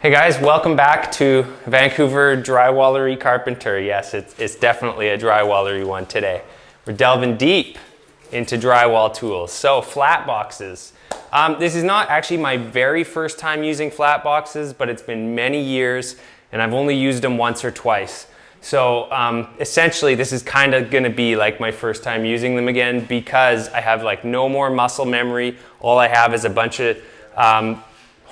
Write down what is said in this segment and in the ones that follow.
Hey guys, welcome back to Vancouver Drywallery Carpenter. Yes, it's definitely a drywallery one today. We're delving deep into drywall tools. So flat boxes. This is not actually my very first time using flat boxes, but it's been many years and I've only used them once or twice. So essentially this is kind of going to be like my first time using them again because I have like no more muscle memory. All I have is a bunch of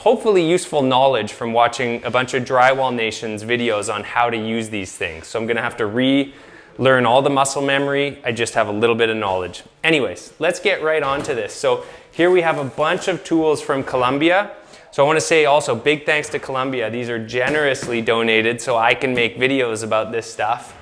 hopefully useful knowledge from watching a bunch of Drywall Nation's videos on how to use these things. So I'm gonna have to relearn all the muscle memory. I just have a little bit of knowledge. Anyways, let's get right on to this. So here we have a bunch of tools from Colombia. So I wanna say also big thanks to Colombia. These are generously donated so I can make videos about this stuff,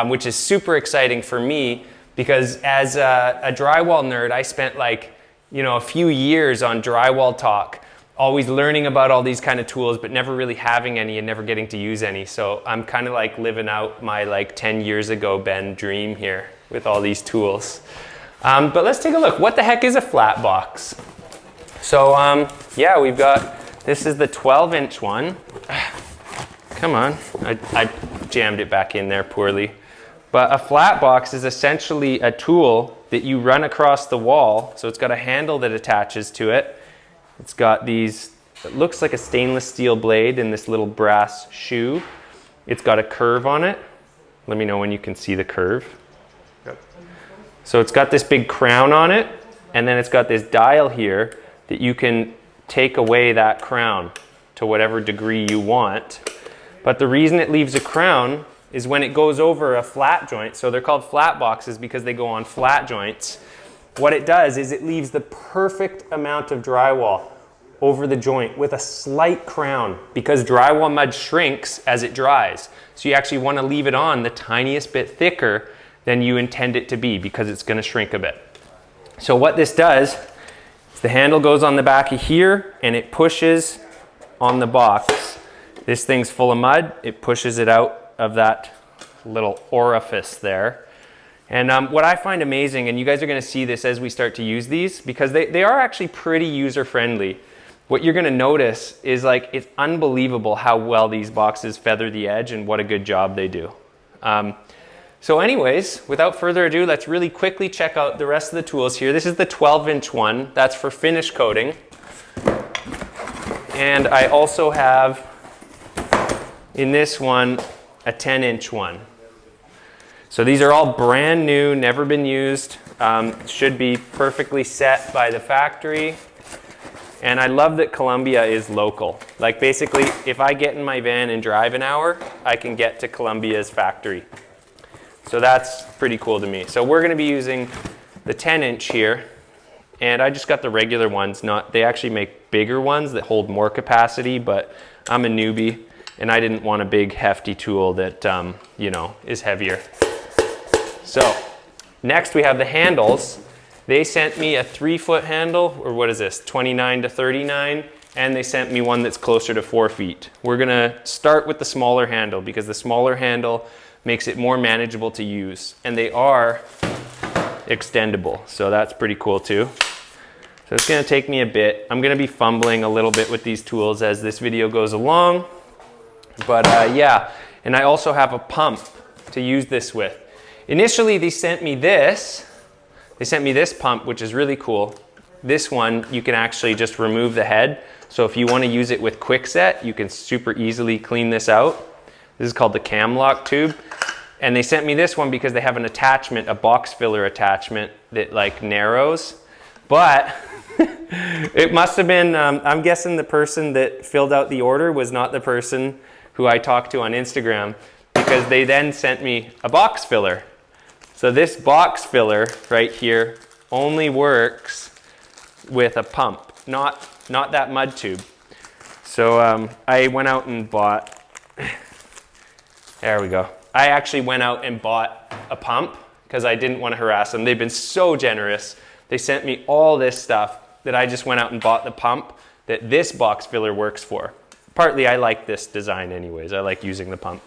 which is super exciting for me because as a drywall nerd, I spent like, a few years on Drywall Talk, always learning about all these kind of tools, but never really having any and never getting to use any. So I'm kind of like living out my like 10 years ago Ben dream here with all these tools. But let's take a look. What the heck is a flat box? So yeah, we've got, this is the 12-inch one. Come on, I jammed it back in there poorly. But a flat box is essentially a tool that you run across the wall. So it's got a handle that attaches to it. It's got these, it looks like a stainless steel blade in this little brass shoe. It's got a curve on it. Let me know when you can see the curve. Yep. So it's got this big crown on it, and then it's got this dial here that you can take away that crown to whatever degree you want. But the reason it leaves a crown is when it goes over a flat joint, so they're called flat boxes because they go on flat joints. What it does is it leaves the perfect amount of drywall over the joint with a slight crown because drywall mud shrinks as it dries. So you actually want to leave it on the tiniest bit thicker than you intend it to be because it's going to shrink a bit. So what this does is the handle goes on the back of here and it pushes on the box. This thing's full of mud. It pushes it out of that little orifice there. And what I find amazing, and you guys are going to see this as we start to use these, because they are actually pretty user-friendly. What you're going to notice is like it's unbelievable how well these boxes feather the edge and what a good job they do. So anyways, without further ado, let's really quickly check out the rest of the tools here. This is the 12-inch one. That's for finish coating. And I also have, in this one, a 10-inch one. So these are all brand new, never been used, should be perfectly set by the factory. And I love that Colombia is local. Like basically, if I get in my van and drive an hour, I can get to Colombia's factory. So that's pretty cool to me. So we're gonna be using the 10-inch here, and I just got the regular ones. They actually make bigger ones that hold more capacity, but I'm a newbie, and I didn't want a big hefty tool that, is heavier. So next we have the handles. They sent me a 3-foot handle, or what is this, 29 to 39, and they sent me one that's closer to 4 feet. We're gonna start with the smaller handle because the smaller handle makes it more manageable to use, and they are extendable, so that's pretty cool too. So it's gonna take me a bit. I'm gonna be fumbling a little bit with these tools as this video goes along, but yeah, and I also have a pump to use this with. Initially, they sent me this pump, which is really cool. This one, you can actually just remove the head. So if you want to use it with Quickset, you can super easily clean this out. This is called the cam lock tube. And they sent me this one because they have an attachment, a box filler attachment that like narrows. But it must have been, I'm guessing the person that filled out the order was not the person who I talked to on Instagram, because they then sent me a box filler. So this box filler right here only works with a pump, not that mud tube. So I went out and bought, there we go. I actually went out and bought a pump because I didn't want to harass them. They've been so generous. They sent me all this stuff that I just went out and bought the pump that this box filler works for. Partly I like this design anyways. I like using the pump.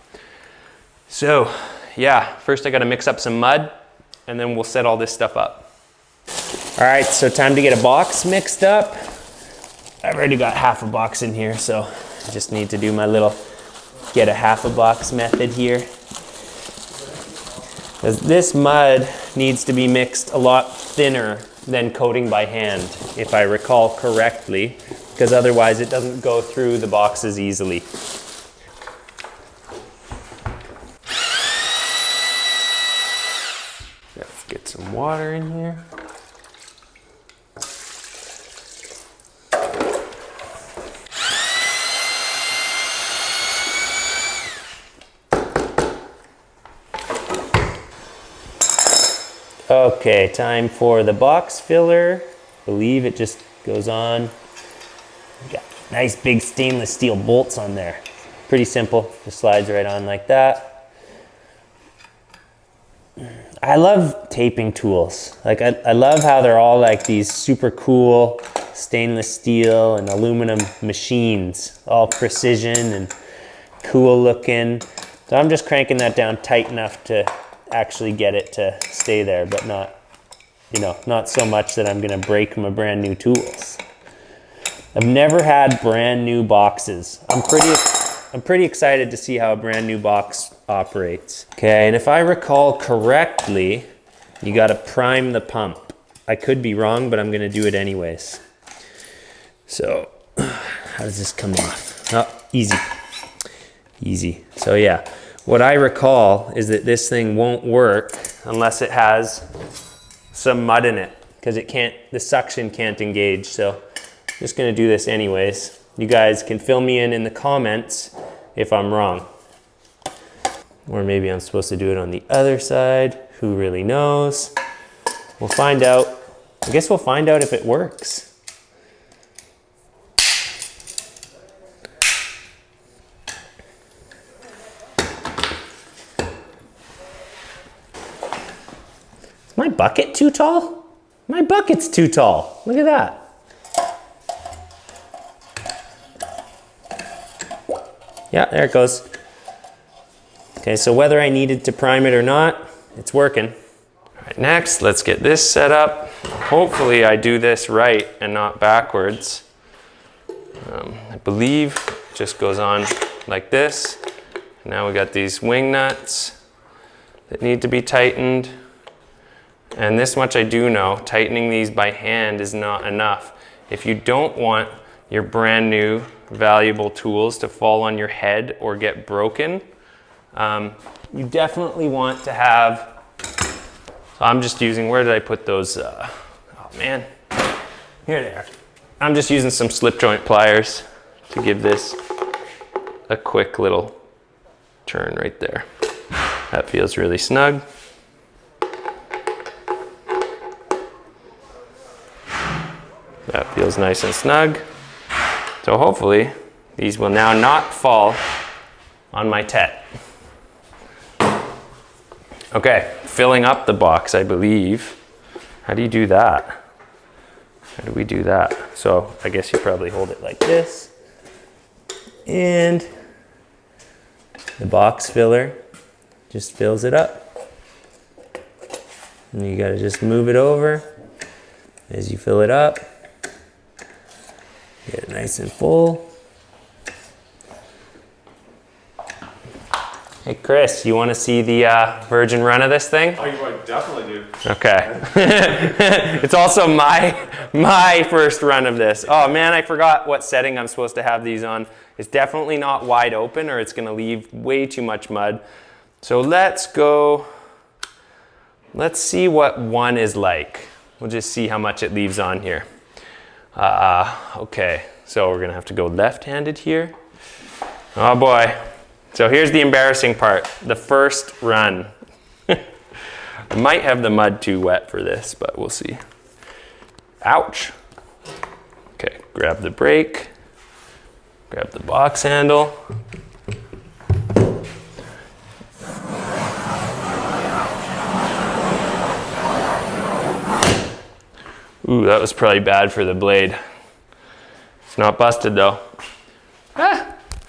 So yeah, first I got to mix up some mud and then we'll set all this stuff up. All right, so time to get a box mixed up. I've already got half a box in here, so I just need to do my little get a half a box method here. Because this mud needs to be mixed a lot thinner than coating by hand, if I recall correctly, because otherwise it doesn't go through the boxes easily. Let's get some water in here. Okay, time for the box filler. I believe it just goes on. Got nice big stainless steel bolts on there. Pretty simple, just slides right on like that. I love taping tools. Like I love how they're all like these super cool stainless steel and aluminum machines, all precision and cool looking. So I'm just cranking that down tight enough to actually get it to stay there, but not, you know, not so much that I'm gonna break my brand new tools. I've never had brand new boxes. I'm pretty excited to see how a brand new box operates. Okay, and if I recall correctly, you gotta prime the pump. I could be wrong, but I'm gonna do it anyways. So, how does this come off? Oh, easy, easy. So yeah. What I recall is that this thing won't work unless it has some mud in it, because the suction can't engage. So I'm just gonna do this anyways. You guys can fill me in the comments if I'm wrong. Or maybe I'm supposed to do it on the other side. Who really knows? We'll find out. I guess we'll find out if it works. My bucket too tall? My bucket's too tall. Look at that. Yeah, there it goes. Okay, so whether I needed to prime it or not, it's working. All right, next, let's get this set up. Hopefully I do this right and not backwards. I believe it just goes on like this. Now we got these wing nuts that need to be tightened. And this much I do know, tightening these by hand is not enough. If you don't want your brand new valuable tools to fall on your head or get broken, you definitely want to have, so I'm just using, where did I put those? Oh man, here they are. I'm just using some slip joint pliers to give this a quick little turn right there. That feels really snug. That feels nice and snug. So hopefully these will now not fall on my tet. Okay, filling up the box, I believe. How do you do that? How do we do that? So I guess you probably hold it like this. And the box filler just fills it up. And you gotta just move it over as you fill it up. Get it nice and full. Hey Chris, you want to see the virgin run of this thing? Oh, I definitely do. Okay. It's also my first run of this. Oh man, I forgot what setting I'm supposed to have these on. It's definitely not wide open or it's going to leave way too much mud. So let's see what 1 is like. We'll just see how much it leaves on here. Okay, so we're gonna have to go left-handed here. Oh boy. So here's the embarrassing part, the first run. I might have the mud too wet for this, but we'll see. Ouch. Okay, grab the brake, grab the box handle. Ooh, that was probably bad for the blade. It's not busted though.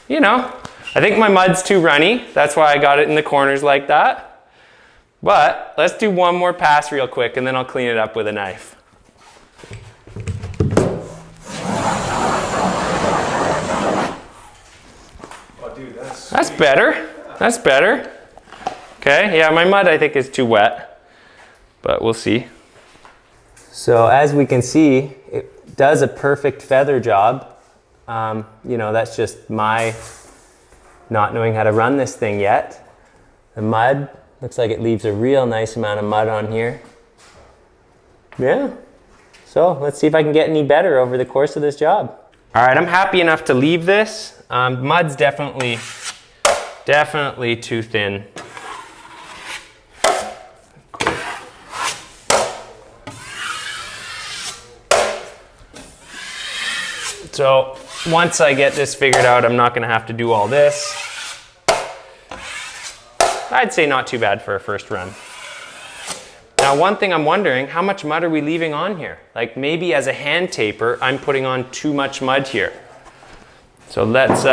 You know, I think my mud's too runny. That's why I got it in the corners like that. But let's do one more pass real quick and then I'll clean it up with a knife. That's better. That's better. Okay, yeah, my mud I think is too wet, but we'll see. So as we can see, it does a perfect feather job. You know, that's just my not knowing how to run this thing yet. The mud looks like it leaves a real nice amount of mud on here. Yeah, so let's see if I can get any better over the course of this job. All right, I'm happy enough to leave this. Mud's definitely too thin. So once I get this figured out, I'm not gonna have to do all this. I'd say not too bad for a first run. Now, one thing I'm wondering, how much mud are we leaving on here? Like maybe as a hand taper, I'm putting on too much mud here. So let's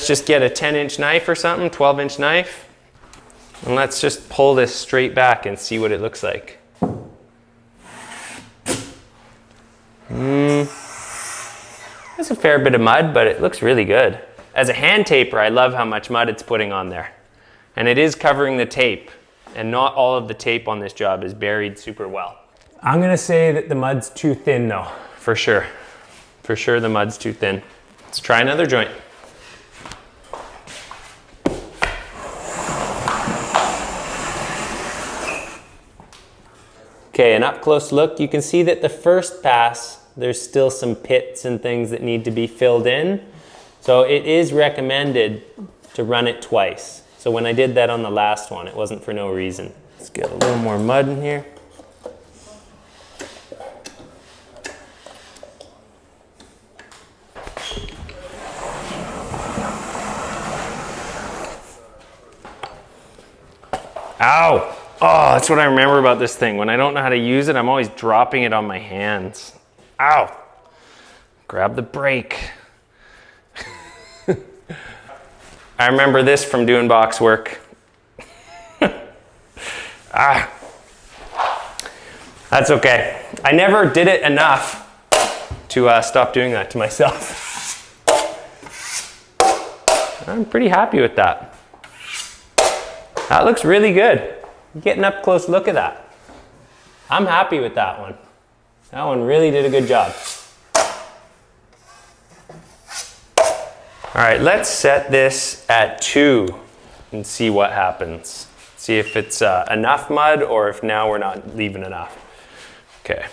just get a 10-inch knife or something, 12-inch knife, and let's just pull this straight back and see what it looks like. That's a fair bit of mud, but it looks really good. As a hand taper, I love how much mud it's putting on there. And it is covering the tape, and not all of the tape on this job is buried super well. I'm gonna say that the mud's too thin though, for sure. For sure the mud's too thin. Let's try another joint. Okay, an up close look, you can see that the first pass, there's still some pits and things that need to be filled in. So it is recommended to run it twice. So when I did that on the last one, it wasn't for no reason. Let's get a little more mud in here. Ow! Oh, that's what I remember about this thing. When I don't know how to use it, I'm always dropping it on my hands. Ow! Grab the brake. I remember this from doing box work. That's okay. I never did it enough to stop doing that to myself. I'm pretty happy with that. That looks really good. Get an up close look at that. I'm happy with that one. That one really did a good job. All right, let's set this at 2 and see what happens. See if it's enough mud or if now we're not leaving enough. Okay,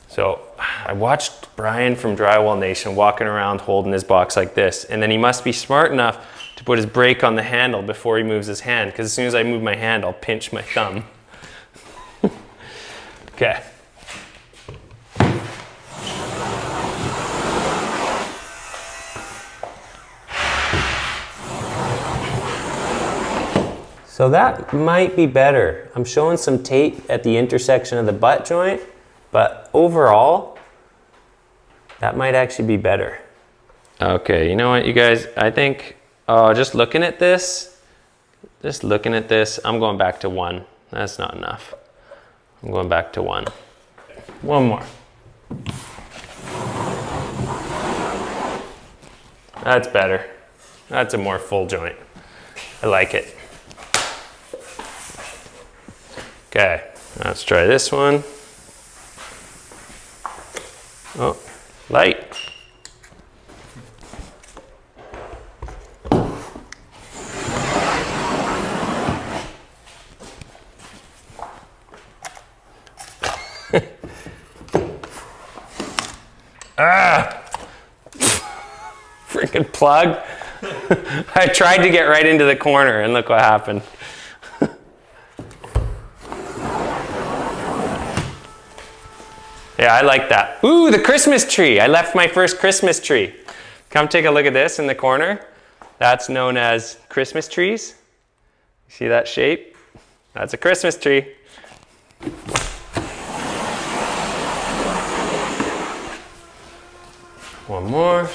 so I watched Brian from Drywall Nation walking around holding his box like this, and then he must be smart enough to put his brake on the handle before he moves his hand, because as soon as I move my hand, I'll pinch my thumb. Okay. So that might be better. I'm showing some tape at the intersection of the butt joint, but overall, that might actually be better. Okay, you know what, you guys? I think, just looking at this, I'm going back to 1. That's not enough. I'm going back to 1. One more. That's better. That's a more full joint. I like it. Okay, let's try this one. Oh, light. Freaking plug. I tried to get right into the corner and look what happened. Yeah, I like that. Ooh, the Christmas tree. I left my first Christmas tree. Come take a look at this in the corner. That's known as Christmas trees. See that shape? That's a Christmas tree. One more.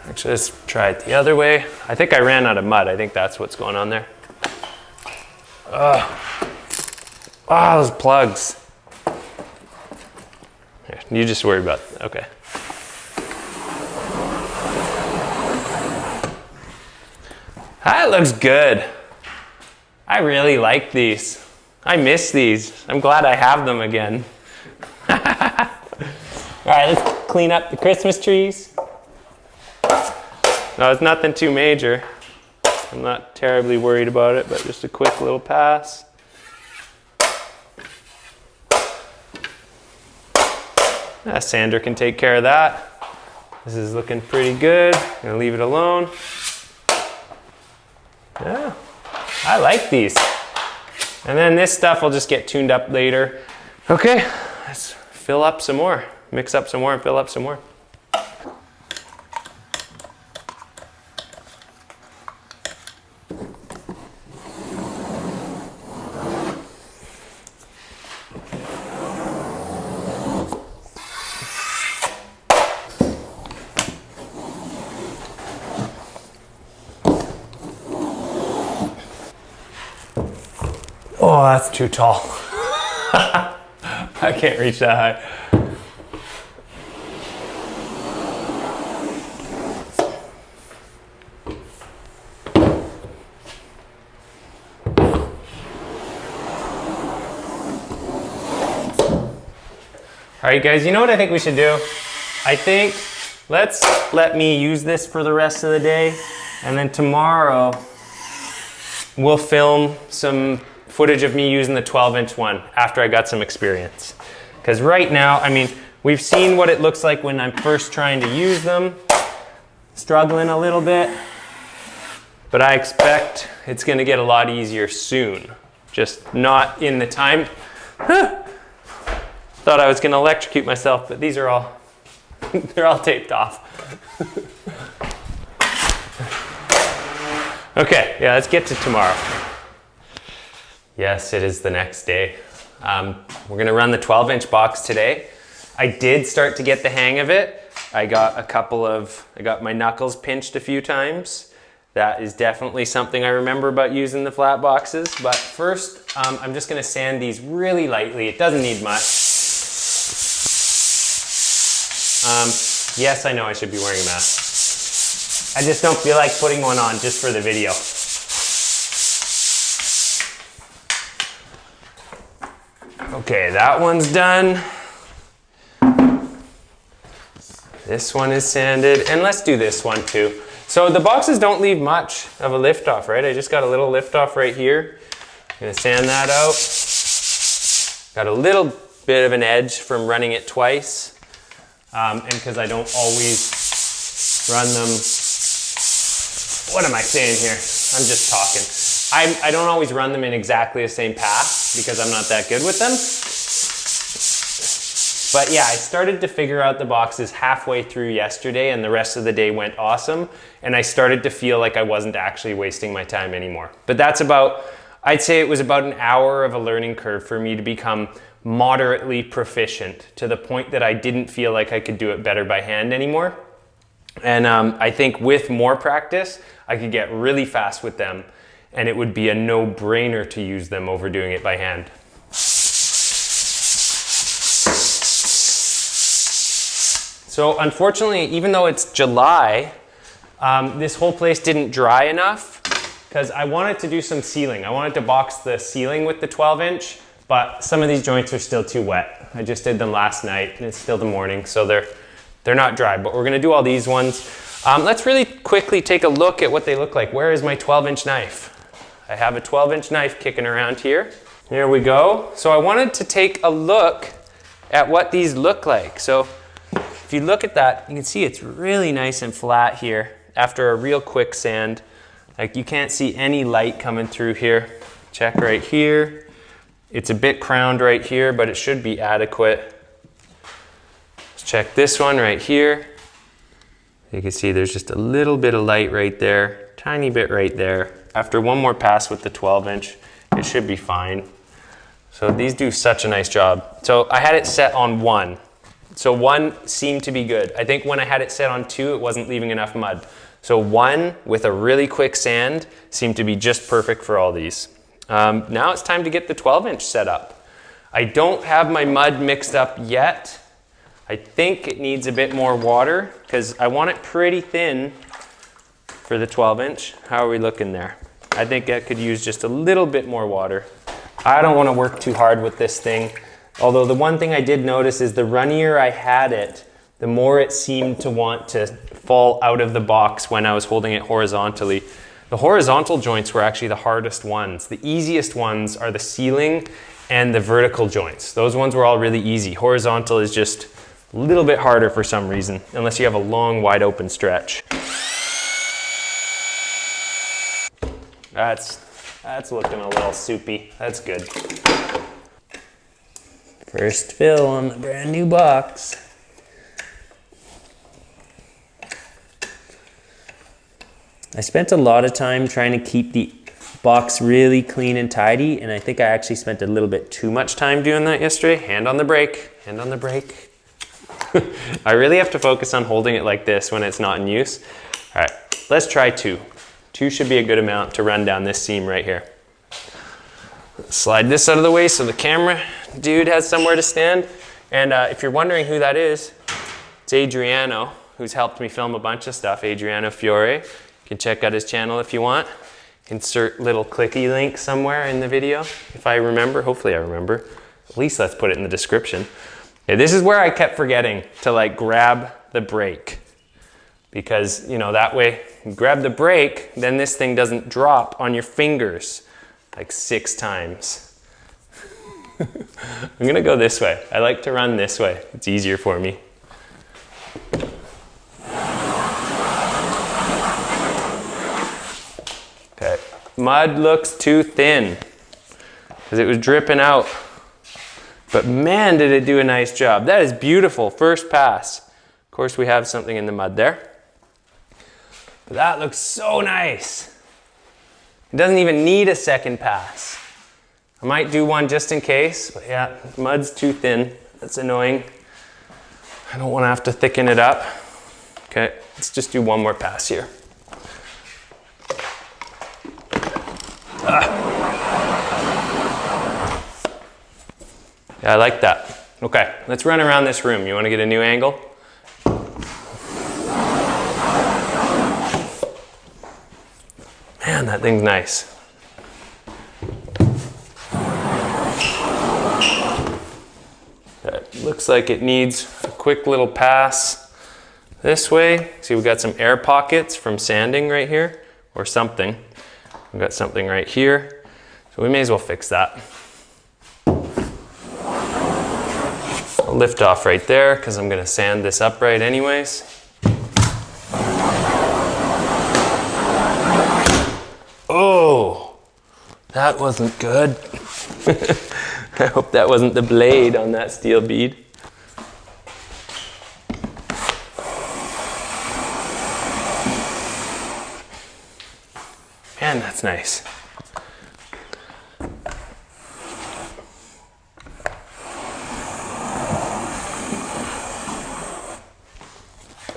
Actually, let's try it the other way. I think I ran out of mud. I think that's what's going on there. Oh, those plugs. Here, you just worry about it. Okay. That looks good. I really like these. I miss these. I'm glad I have them again. All right, let's clean up the Christmas trees. No, it's nothing too major. I'm not terribly worried about it, but just a quick little pass. Sander can take care of that. This is looking pretty good. I'm gonna leave it alone. Yeah, I like these. And then this stuff will just get tuned up later. Okay, let's fill up some more. Mix up some more and fill up some more. Oh, that's too tall. I can't reach that high. All right, guys, you know what I think we should do? I think let me use this for the rest of the day, and then tomorrow we'll film some footage of me using the 12-inch one after I got some experience. Because right now, I mean, we've seen what it looks like when I'm first trying to use them, struggling a little bit, but I expect it's gonna get a lot easier soon. Just not in the time. Thought I was gonna electrocute myself, but these are all, they're all taped off. Okay, yeah, let's get to tomorrow. Yes, it is the next day. We're gonna run the 12-inch box today. I did start to get the hang of it. I got my knuckles pinched a few times. That is definitely something I remember about using the flat boxes. But first, I'm just gonna sand these really lightly. It doesn't need much. Yes, I know I should be wearing a mask. I just don't feel like putting one on just for the video. Okay, that one's done. This one is sanded, and let's do this one too. So the boxes don't leave much of a lift off, right? I just got a little lift off right here. I'm gonna sand that out. Got a little bit of an edge from running it twice, and because I don't always run them. What am I saying here? I'm just talking. I don't always run them in exactly the same path because I'm not that good with them. But yeah, I started to figure out the boxes halfway through yesterday, and the rest of the day went awesome. And I started to feel like I wasn't actually wasting my time anymore. But that's about, I'd say it was about an hour of a learning curve for me to become moderately proficient to the point that I didn't feel like I could do it better by hand anymore. And I think with more practice, I could get really fast with them, and it would be a no-brainer to use them over doing it by hand. So unfortunately, even though it's July, this whole place didn't dry enough because I wanted to do some sealing. I wanted to box the ceiling with the 12-inch, but some of these joints are still too wet. I just did them last night, and it's still the morning, so they're not dry, but we're gonna do all these ones. Let's really quickly take a look at what they look like. Where is my 12-inch knife? I have a 12-inch knife kicking around here. Here we go. So I wanted to take a look at what these look like. So if you look at that, you can see it's really nice and flat here after a real quick sand. Like you can't see any light coming through here. Check right here. It's a bit crowned right here, but it should be adequate. Let's check this one right here. You can see there's just a little bit of light right there, tiny bit right there. After one more pass with the 12-inch, it should be fine. So these do such a nice job. So I had it set on 1. So 1 seemed to be good. I think when I had it set on 2, it wasn't leaving enough mud. So 1 with a really quick sand seemed to be just perfect for all these. Now it's time to get the 12-inch set up. I don't have my mud mixed up yet. I think it needs a bit more water because I want it pretty thin for for the 12-inch. How are we looking there? I think I could use just a little bit more water. I don't want to work too hard with this thing. Although the one thing I did notice is the runnier I had it, the more it seemed to want to fall out of the box when I was holding it horizontally. The horizontal joints were actually the hardest ones. The easiest ones are the ceiling and the vertical joints. Those ones were all really easy. Horizontal is just a little bit harder for some reason, unless you have a long, wide open stretch. That's looking a little soupy. That's good. First fill on the brand new box. I spent a lot of time trying to keep the box really clean and tidy, and I think I actually spent a little bit too much time doing that yesterday. Hand on the brake, hand on the brake. I really have to focus on holding it like this when it's not in use. All right, let's try 2. 2 should be a good amount to run down this seam right here. Slide this out of the way so the camera dude has somewhere to stand. And if you're wondering who that is, it's Adriano, who's helped me film a bunch of stuff. Adriano Fiore. You can check out his channel if you want. Insert little clicky link somewhere in the video, if I remember. Hopefully I remember. At least let's put it in the description. Okay, this is where I kept forgetting to like grab the brake. Because, you know, that way you grab the brake, then this thing doesn't drop on your fingers like 6 times. I'm gonna go this way. I like to run this way. It's easier for me. Okay, mud looks too thin because it was dripping out. But man, did it do a nice job. That is beautiful, first pass. Of course, we have something in the mud there. But that looks so nice. It doesn't even need a second pass. I might do one just in case, but yeah, mud's too thin. That's annoying. I don't want to have to thicken it up. Okay, let's just do one more pass here. Yeah, I like that. Okay, let's run around this room. You want to get a new angle? Man, that thing's nice. That looks like it needs a quick little pass this way. See, we've got some air pockets from sanding right here, or something. We've got something right here, so we may as well fix that. I'll lift off right there because I'm gonna sand this upright anyways. Oh, that wasn't good. I hope that wasn't the blade on that steel bead. Man, that's nice.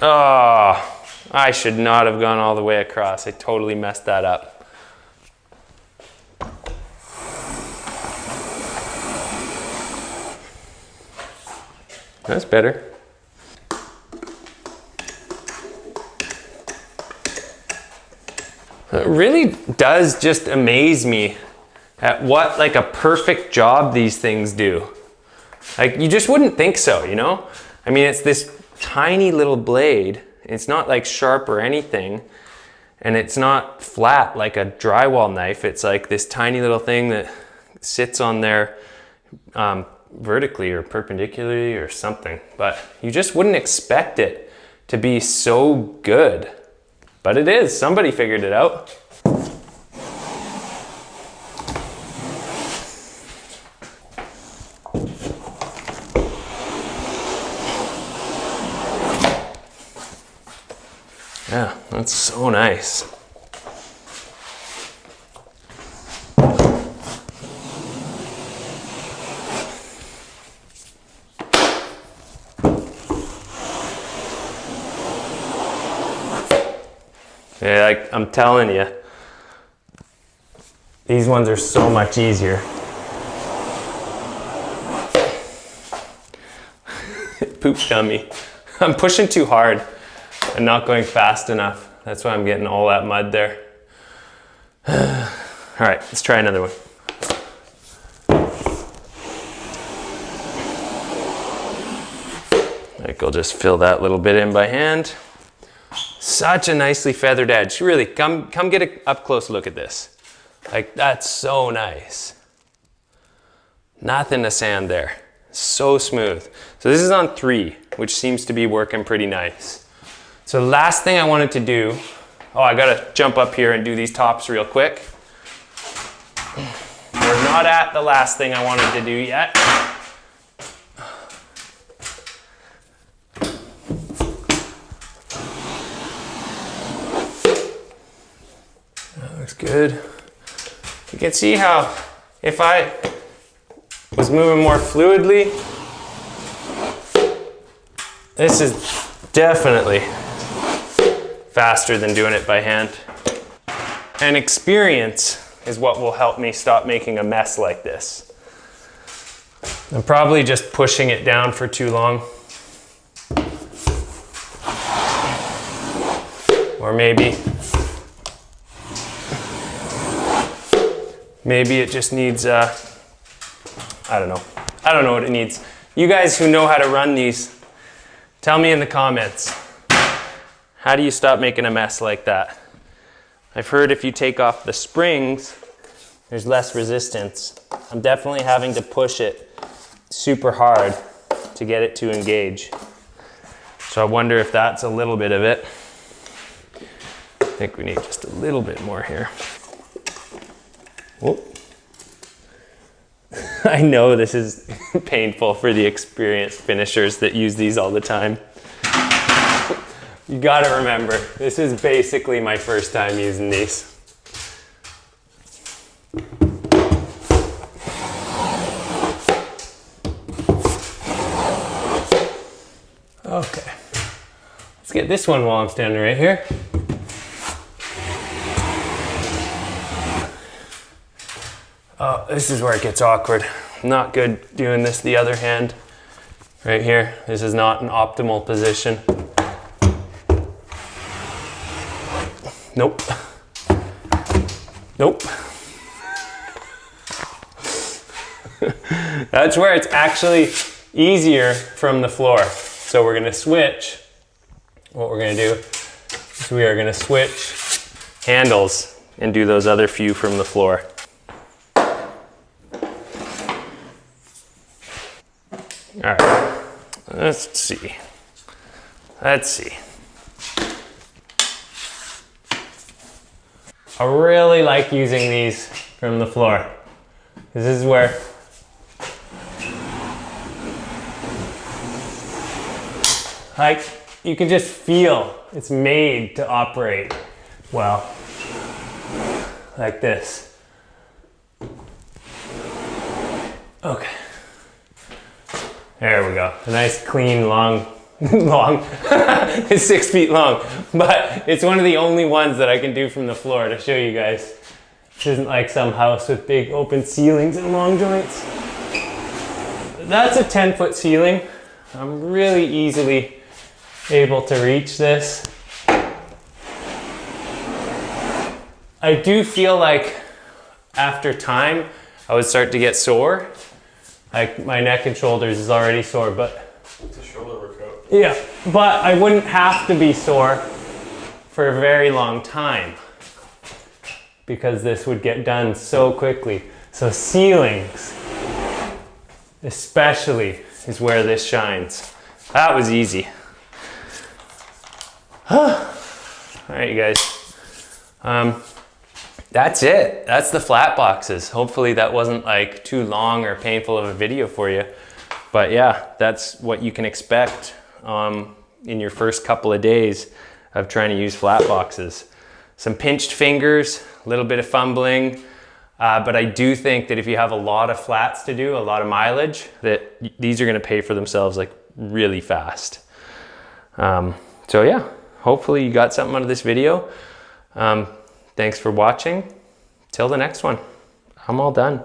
Oh, I should not have gone all the way across. I totally messed that up. That's better. It really does just amaze me at what like a perfect job these things do. Like you just wouldn't think so, you know? I mean, it's this tiny little blade. It's not like sharp or anything. And it's not flat like a drywall knife. It's like this tiny little thing that sits on there vertically or perpendicularly or something. But you just wouldn't expect it to be so good. But it is. Somebody figured it out. Yeah, that's so nice. Yeah, like I'm telling you, these ones are so much easier. Poop dummy. I'm pushing too hard and not going fast enough. That's why I'm getting all that mud there. All right, let's try another one. Like, I'll just fill that little bit in by hand. Such a nicely feathered edge. Really, come get an up close look at this. Like, that's so nice. Nothing to sand there. So smooth. So this is on 3, which seems to be working pretty nice. So the last thing I wanted to do, oh, I gotta jump up here and do these tops real quick. We're not at the last thing I wanted to do yet. That looks good. You can see how if I was moving more fluidly, this is definitely faster than doing it by hand. And experience is what will help me stop making a mess like this. I'm probably just pushing it down for too long. Or maybe it just needs, I don't know. I don't know what it needs. You guys who know how to run these, tell me in the comments. How do you stop making a mess like that? I've heard if you take off the springs, there's less resistance. I'm definitely having to push it super hard to get it to engage. So I wonder if that's a little bit of it. I think we need just a little bit more here. Whoop. I know this is painful for the experienced finishers that use these all the time. You gotta remember, this is basically my first time using these. Okay, let's get this one while I'm standing right here. Oh, this is where it gets awkward. Not good doing this the other hand. Right here, this is not an optimal position. Nope. Nope. That's where it's actually easier from the floor. So we're gonna switch. What we're gonna do is we are gonna switch handles and do those other few from the floor. All right, let's see. Let's see. I really like using these from the floor. This is where like you can just feel it's made to operate well. Like this. Okay. There we go. A nice clean long it's 6 feet long, but it's one of the only ones that I can do from the floor to show you guys. This isn't like some house with big open ceilings and long joints. That's a 10-foot ceiling. I'm really easily able to reach this. I do feel like after time I would start to get sore. Like my neck and shoulders is already sore, but it's a shoulder workout. Yeah, but I wouldn't have to be sore for a very long time because this would get done so quickly. So ceilings, especially, is where this shines. That was easy. All right, you guys. That's it. That's the flat boxes. Hopefully that wasn't like too long or painful of a video for you. But yeah, that's what you can expect in your first couple of days of trying to use flat boxes. Some pinched fingers, a little bit of fumbling, but I do think that if you have a lot of flats to do, a lot of mileage, that these are gonna pay for themselves like really fast. So yeah, hopefully you got something out of this video. Thanks for watching. Till the next one, I'm all done.